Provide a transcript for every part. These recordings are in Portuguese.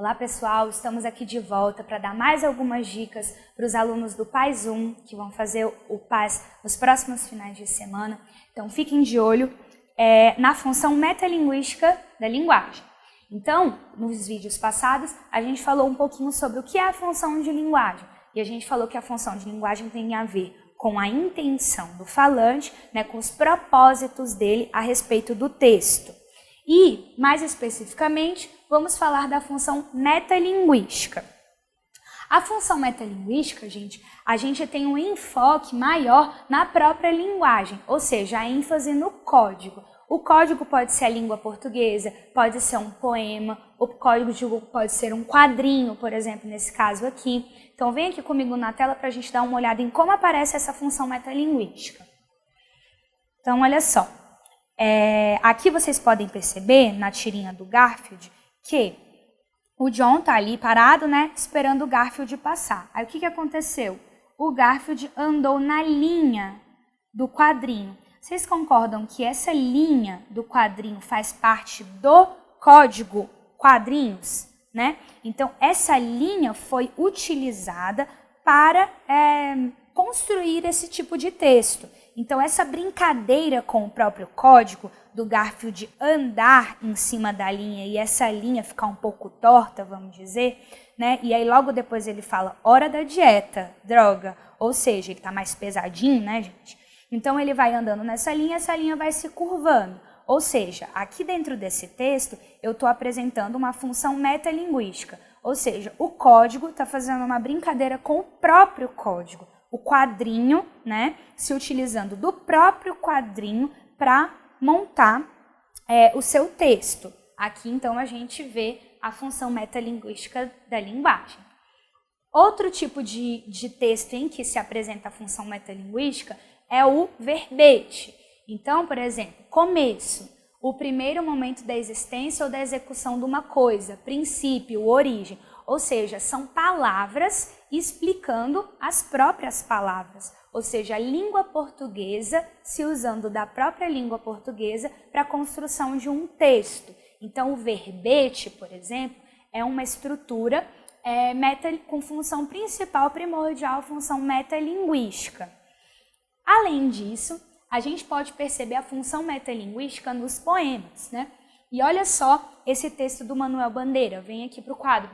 Olá pessoal, estamos aqui de volta para dar mais algumas dicas para os alunos do PAS 1 que vão fazer o PAS nos próximos finais de semana. Então fiquem de olho na função metalinguística da linguagem. Então, nos vídeos passados, a gente falou um pouquinho sobre o que é a função de linguagem. E a gente falou que a função de linguagem tem a ver com a intenção do falante, com os propósitos dele a respeito do texto. E, mais especificamente, vamos falar da função metalinguística. A função metalinguística, a gente tem um enfoque maior na própria linguagem, ou seja, a ênfase no código. O código pode ser a língua portuguesa, pode ser um poema, o código pode ser um quadrinho, por exemplo, nesse caso aqui. Então, vem aqui comigo na tela para a gente dar uma olhada em como aparece essa função metalinguística. Então, olha só. Aqui vocês podem perceber, na tirinha do Garfield, que o John tá ali parado, esperando o Garfield passar. Aí o que aconteceu? O Garfield andou na linha do quadrinho. Vocês concordam que essa linha do quadrinho faz parte do código quadrinhos, Então, essa linha foi utilizada para construir esse tipo de texto. Então, essa brincadeira com o próprio código do Garfield andar em cima da linha e essa linha ficar um pouco torta, vamos dizer, E aí logo depois ele fala, hora da dieta, droga. Ou seja, ele está mais pesadinho, gente? Então, ele vai andando nessa linha, essa linha vai se curvando. Ou seja, aqui dentro desse texto, eu estou apresentando uma função metalinguística. Ou seja, o código está fazendo uma brincadeira com o próprio código. O quadrinho, se utilizando do próprio quadrinho para montar o seu texto. Aqui, então, a gente vê a função metalinguística da linguagem. Outro tipo de texto em que se apresenta a função metalinguística é o verbete. Então, por exemplo, começo, o primeiro momento da existência ou da execução de uma coisa, princípio, origem. Ou seja, são palavras explicando as próprias palavras. Ou seja, a língua portuguesa se usando da própria língua portuguesa para a construção de um texto. Então, o verbete, por exemplo, é uma estrutura com função principal, primordial, função metalinguística. Além disso, a gente pode perceber a função metalinguística nos poemas, E olha só esse texto do Manuel Bandeira, vem aqui para o quadro.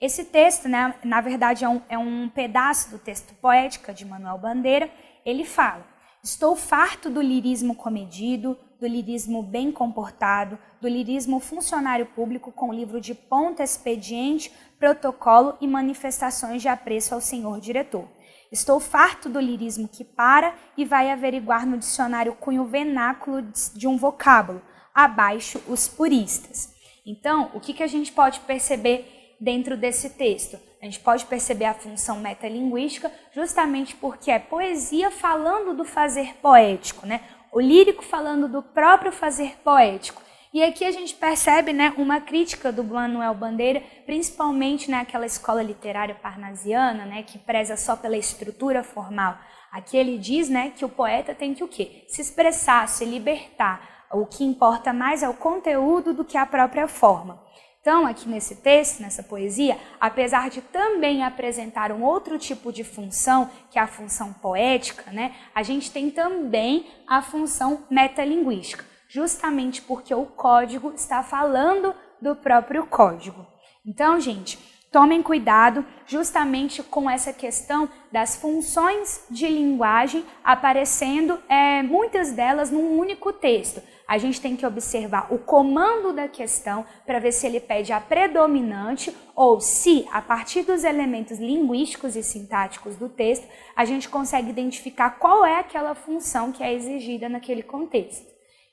Esse texto, na verdade, é um pedaço do texto Poética de Manuel Bandeira. Ele fala, estou farto do lirismo comedido, do lirismo bem comportado, do lirismo funcionário público com livro de ponta, expediente, protocolo e manifestações de apreço ao senhor diretor. Estou farto do lirismo que para e vai averiguar no dicionário cunho vernáculo de um vocábulo, abaixo os puristas. Então, o que a gente pode perceber dentro desse texto? A gente pode perceber a função metalinguística justamente porque é poesia falando do fazer poético, O lírico falando do próprio fazer poético. E aqui a gente percebe uma crítica do Manuel Bandeira, principalmente naquela escola literária parnasiana, que preza só pela estrutura formal. Aqui ele diz que o poeta tem que o quê? Se expressar, se libertar. O que importa mais é o conteúdo do que a própria forma. Então, aqui nesse texto, nessa poesia, apesar de também apresentar um outro tipo de função, que é a função poética, a gente tem também a função metalinguística, justamente porque o código está falando do próprio código. Então, gente, tomem cuidado justamente com essa questão das funções de linguagem aparecendo, muitas delas num único texto. A gente tem que observar o comando da questão para ver se ele pede a predominante ou se, a partir dos elementos linguísticos e sintáticos do texto, a gente consegue identificar qual é aquela função que é exigida naquele contexto.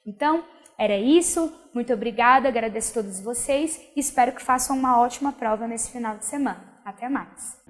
Então, era isso. Muito obrigada, agradeço a todos vocês e espero que façam uma ótima prova nesse final de semana. Até mais!